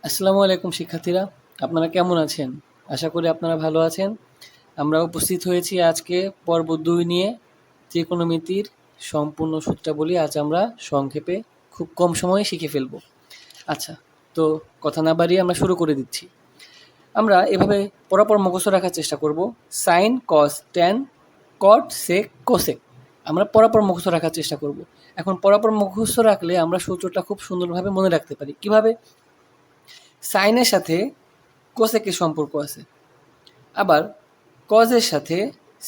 আসসালামু আলাইকুম শিক্ষার্থীরা, আপনারা কেমন আছেন? আশা করি আপনারা ভালো আছেন। আমরা উপস্থিত হয়েছি আজকে পর্ব ২ নিয়ে। ত্রিকোণমিতির সম্পূর্ণ সূত্রাবলী আজ আমরা সংক্ষেপে খুব কম সময়ে শিখে ফেলব। আচ্ছা, তো কথা না বাড়িয়ে আমরা শুরু করে দিচ্ছি। আমরা এভাবে পরপর মুখস্থ রাখার চেষ্টা করব। সাইন, কস, ট্যান, কট, সেক, কোসেক। আমরা পরপর মুখস্থ রাখার চেষ্টা করব। এখন পরপর মুখস্থ রাখলে আমরা সূত্রটা খুব সুন্দরভাবে মনে রাখতে পারি। কিভাবে? সাইনের সাথে কোসেকের সম্পর্ক আছে, আবার কজের সাথে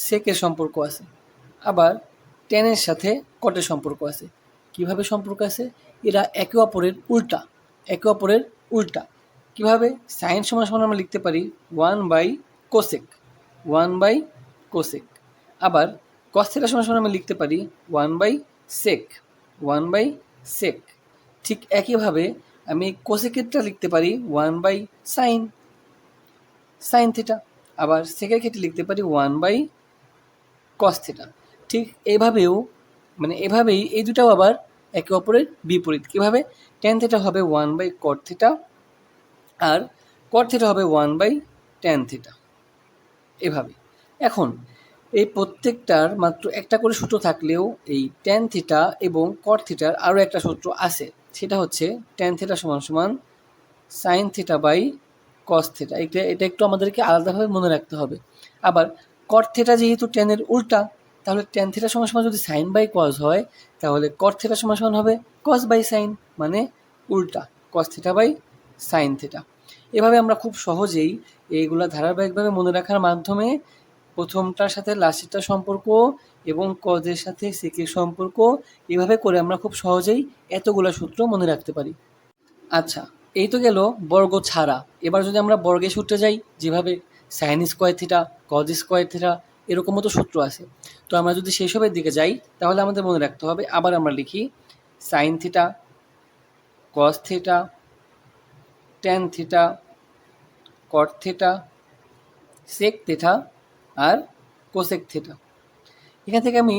সেকের সম্পর্ক আছে, আবার টেনের সাথে কটের সম্পর্ক আছে। কিভাবে সম্পর্ক আছে? এরা একে অপরের উল্টা, একে অপরের উল্টা। কিভাবে? সাইন সমান সমান আমরা লিখতে পারি 1/কোসেক, 1/কোসেক। আবার কস থিটা সমান সমান আমরা লিখতে পারি 1/সেক, 1/সেক। ঠিক একইভাবে আমি কোসেকেরটা লিখতে পারি 1/সাইন, সাইন থিটা। আবার সেকের ক্ষেত্রে লিখতে পারি 1/কস থিটা। ঠিক এইভাবেও এভাবেই এই দুটাও আবার একে অপরের বিপরীত। কিভাবে? ট্যান থিটা হবে 1/কট থিটা, আর কট থিটা হবে 1/ট্যান থিটা। এভাবে। এখন এই প্রত্যেকটার মাত্র একটা করে সূত্র থাকলেও এই ট্যান থিটা এবং কট থিটার আরও একটা সূত্র আছে। সেটা হচ্ছে ট্যান থিটা সমান সমান sine theta by cos theta. এটা একটু আমাদেরকে আলাদাভাবে মনে রাখতে হবে। আবার কট থিটা যেহেতু ট্যানের উল্টা, তাহলে ট্যান থিটা সমান সমান যদি সাইন বাই কস হয়, তাহলে কট থিটা সমান সমান হবে কস বাই সাইন, মানে উল্টা, cos theta by sine theta. এভাবে আমরা খুব সহজেই এইগুলা ধারাবাহিকভাবে মনে রাখার মাধ্যমে প্রথমটার সাথে লাস্টেরটার সম্পর্ক এবং কজের সাথে সেকের সম্পর্ক, এভাবে করে আমরা খুব সহজেই এতগুলা সূত্র মনে রাখতে পারি। আচ্ছা, এই তো গেল বর্গ ছাড়া। এবার যদি আমরা বর্গের সূত্রে যাই, যেভাবে sine square theta, cos square theta, এরকম মতো সূত্র আছে। তো আমরা যদি সেই সবের দিকে যাই, তাহলে আমাদের মনে রাখতে হবে, আবার আমরা লিখি sine theta, cos theta, tan theta, cot theta, sec theta, আর কোসেক থিটা। এখান থেকে আমি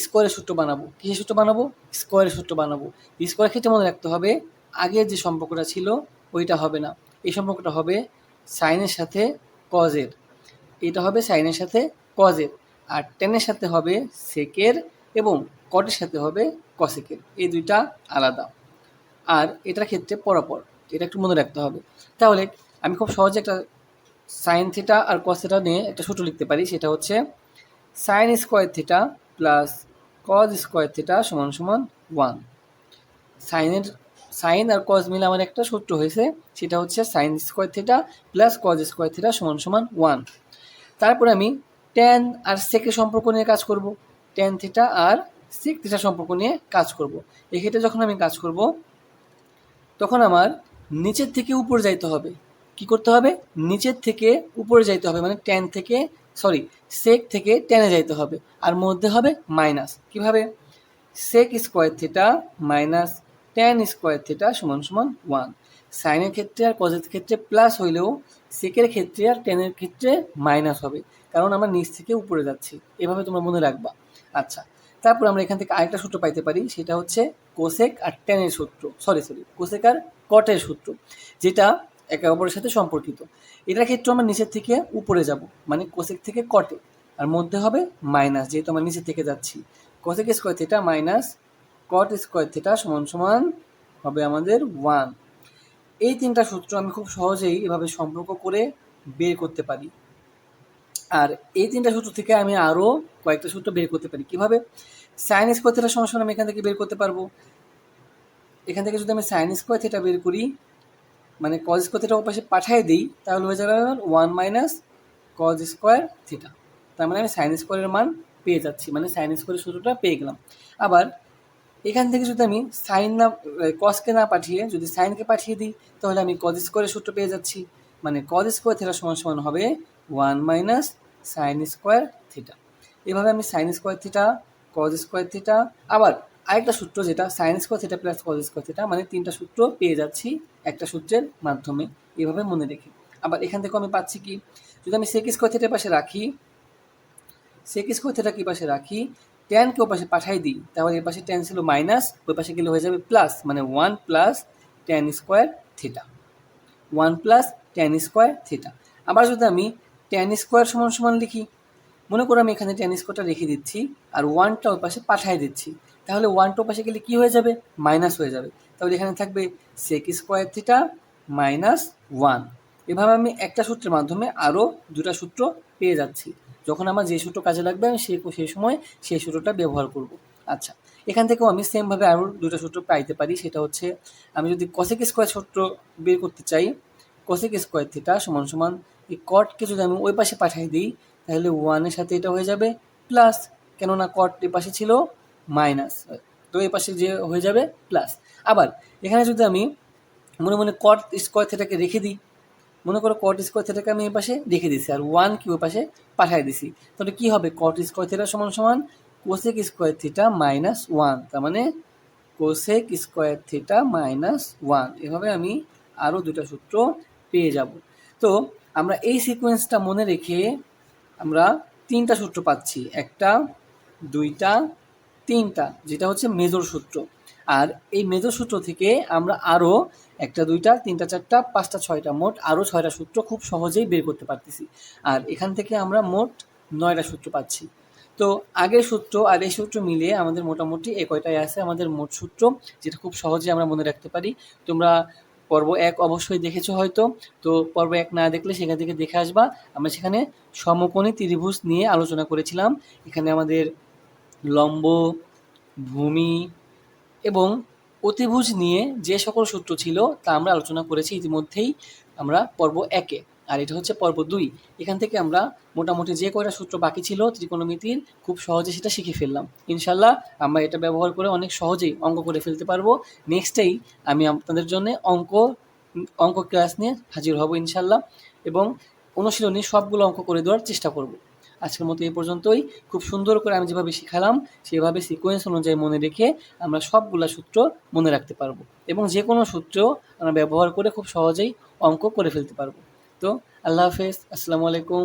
স্কোয়ারের সূত্র বানাবো। কিসের সূত্র বানাবো? স্কোয়ারের সূত্র বানাবো। স্কোয়ারের ক্ষেত্রে মনে রাখতে হবে, আগের যে সম্পর্কটা ছিল ওইটা হবে না, এই সম্পর্কটা হবে সাইনের সাথে কজের, এটা হবে সাইনের সাথে কজের, আর টেনের সাথে হবে সেকের, এবং কটের সাথে হবে কসেকের। এই দুইটা আলাদা, আর এটার ক্ষেত্রে পরপর। এটা একটু মনে রাখতে হবে। তাহলে আমি খুব সহজে একটা সাইন থিটা আর কস থিটা নিয়ে একটা সূত্র লিখতে পারি। সেটা হচ্ছে sine square theta plus cos square theta সমান সমান 1। সাইন আর কজ মিলে আমার একটা সূত্র হয়েছে, সেটা হচ্ছে sine square theta plus cos square theta সমান সমান 1। তারপর আমি ট্যান আর সেকের সম্পর্ক নিয়ে কাজ করব, ট্যান থিটা আর সেক থিটা সম্পর্ক নিয়ে কাজ করব। এক্ষেত্রে যখন আমি কাজ করব, তখন আমার নিচের থেকে উপরে যাইতে হবে। কি করতে হবে? নিচের থেকে উপরে যাইতে হবে, মানে সেক থেকে টেনে যাইতে হবে, আর মধ্যে হবে মাইনাস। কিভাবে? Sec square theta minus tan square theta সমান সমান 1। সাইনের ক্ষেত্রে আর কজের ক্ষেত্রে প্লাস হইলেও সেকের ক্ষেত্রে আর টেনের ক্ষেত্রে মাইনাস হবে, কারণ আমরা নিচ থেকে উপরে যাচ্ছি। এভাবে তোমরা মনে রাখবা। আচ্ছা, তারপর আমরা এখান থেকে আরেকটা সূত্র পাইতে পারি, সেটা হচ্ছে কোসেক আর টেনের সূত্র, কোসেক আর কটের সূত্র, যেটা একে অপরের সাথে সম্পর্কিত। এটার ক্ষেত্রে আমরা নিচের থেকে উপরে যাব, মানে কোসেক থেকে কটে, আর মধ্যে হবে মাইনাস, যেহেতু আমরা নিচের থেকে যাচ্ছি। Cosec square theta minus cot square theta সমান সমান হবে আমাদের 1। এই তিনটা সূত্র আমি খুব সহজেই এভাবে সম্পর্ক করে বের করতে পারি। আর এই তিনটা সূত্র থেকে আমি আরও কয়েকটা সূত্র বের করতে পারি। কিভাবে? সাইন স্কোয়ার থিটা সমান সমান আমি এখান থেকে বের করতে পারবো। এখান থেকে যদি আমি সাইন স্কোয়ার থিটা বের করি, মানে কজ স্কোয়ার থিটা ওপাশে পাঠিয়ে দিই, তাহলে হয়ে যাবে 1 মাইনাস কজ স্কোয়ার থিটা। তার মানে আমি সাইন স্কোয়ারের মান পেয়ে যাচ্ছি, মানে সাইন স্কোয়ারের সূত্রটা পেয়ে গেলাম। আবার এখান থেকে যদি আমি কসকে না পাঠিয়ে যদি সাইনকে পাঠিয়ে দিই, তাহলে আমি কজ স্কোয়ারের সূত্র পেয়ে যাচ্ছি, মানে কজ স্কোয়ার থিটা সমান সমান হবে 1 মাইনাস সাইন স্কোয়ার থিটা। এভাবে আমি sine square theta, cos square theta, আবার আরেকটা সূত্র যেটা sine square theta plus cos square theta, মানে তিনটা সূত্র পেয়ে যাচ্ছি একটা সূত্রের মাধ্যমে, এভাবে মনে রেখে। আবার এখান থেকেও আমি পাচ্ছি কি, যদি আমি সেক স্কোয়ার থিটার পাশে রাখি, সেক স্কোয়ার থিটা কি পাশে রাখি, ট্যানকে ও পাশে পাঠাই দিই, তাহলে এর পাশে ট্যান ছিল মাইনাস, ওই পাশে গেলে হয়ে যাবে প্লাস, মানে 1 plus tan square theta. 1 plus tan square theta. আবার যদি আমি ট্যান স্কোয়ার সমান সমান লিখি, মনে করো আমি এখানে ট্যান স্কোয়ারটা রেখে দিচ্ছি আর 1টা ওই পাশে পাঠিয়ে দিচ্ছি, তাহলে 1টা ওই পাশে গেলে কী হয়ে যাবে? মাইনাস হয়ে যাবে। তাহলে এখানে থাকবে সেক স্কোয়ার থিটা মাইনাস 1। এভাবে আমি একটা সূত্রের মাধ্যমে আরও দুটা সূত্র পেয়ে যাচ্ছি। যখন আমার যে সূত্র কাজে লাগবে আমি সেই সময় সেই সূত্রটা ব্যবহার করব। আচ্ছা, এখান থেকেও আমি সেমভাবে আরও দুটো সূত্র পাইতে পারি। সেটা হচ্ছে, আমি যদি কসেক স্কোয়ার সূত্র বের করতে চাই, কসেক স্কোয়ার থিটা সমান সমান এই কটকে যদি আমি ওই পাশে পাঠিয়ে দিই, তাহলে 1-এর সাথে এটা হয়ে যাবে প্লাস, কেননা কট এ পাশে ছিল মাইনাস, তো এই পাশে যে হয়ে যাবে প্লাস। আবার এখানে যদি আমি মনে মনে কট স্কোয়ার থিটাকে রেখে দিই, মনে করো কট স্কোয়ার থিটাকে আমি এই পাশে রেখে দিছি আর 1 ওই পাশে পাঠিয়ে দিছি, তাহলে কী হবে? কট স্কোয়ার থিটা সমান সমান কোসেক স্কোয়ার থিটা মাইনাস 1, তার মানে কোসেক স্কোয়ার থিটা মাইনাস 1। এভাবে আমি আরও দুটো সূত্র পেয়ে যাব। তো আমরা এই সিকোয়েন্সটা মনে রেখে আমরা 3টা সূত্র পাচ্ছি, 1টা 2টা 3টা, যেটা হচ্ছে মেজর সূত্র। আর এই মেজর সূত্র থেকে আমরা আরও 1টা 2টা 3টা 4টা 5টা 6টা, মোট আরও 6টা সূত্র খুব সহজেই বের করতে পারতেছি। আর এখান থেকে আমরা মোট 9টা সূত্র পাচ্ছি। তো আগের সূত্র আর এই সূত্র মিলিয়ে আমাদের মোটামুটি এই কয়টাই আছে আমাদের মোট সূত্র, যেটা খুব সহজে আমরা মনে রাখতে পারি। তোমরা পর্ব 1 অবশ্যই দেখেছো হয়তো, তো পর্ব 1 না দেখলে সেখান থেকে দেখে আসবা। আমরা সেখানে সমকোণী ত্রিভুজ নিয়ে আলোচনা করেছিলাম। এখানে আমাদের লম্ব, ভূমি এবং অতিভুজ নিয়ে যে সকল সূত্র ছিল তা আমরা আলোচনা করেছি ইতিমধ্যেই আমরা পর্ব 1-এ। আর এটা হচ্ছে পর্ব 2। এখান থেকে আমরা মোটামুটি যে কয়টা সূত্র বাকি ছিল ত্রিকোণমিতির খুব সহজে সেটা শিখে ফেললাম। ইনশাল্লাহ আমরা এটা ব্যবহার করে অনেক সহজেই অঙ্ক করে ফেলতে পারবো। নেক্সটেই আমি আপনাদের জন্য অঙ্ক ক্লাস নিয়ে হাজির হব ইনশাল্লাহ, এবং অনুশীলনী সবগুলো অঙ্ক করে দেওয়ার চেষ্টা করব। আজকের মতো এই পর্যন্তই। খুব সুন্দর করে আমি যেভাবে শিখালাম সেভাবে সিকোয়েন্স অনুযায়ী মনে রেখে আমরা সবগুলা সূত্র মনে রাখতে পারবো এবং যে কোনো সূত্র আমরা ব্যবহার করে খুব সহজেই অঙ্ক করে ফেলতে পারবো। তো আল্লাহ হাফেজ, আসসালামু আলাইকুম।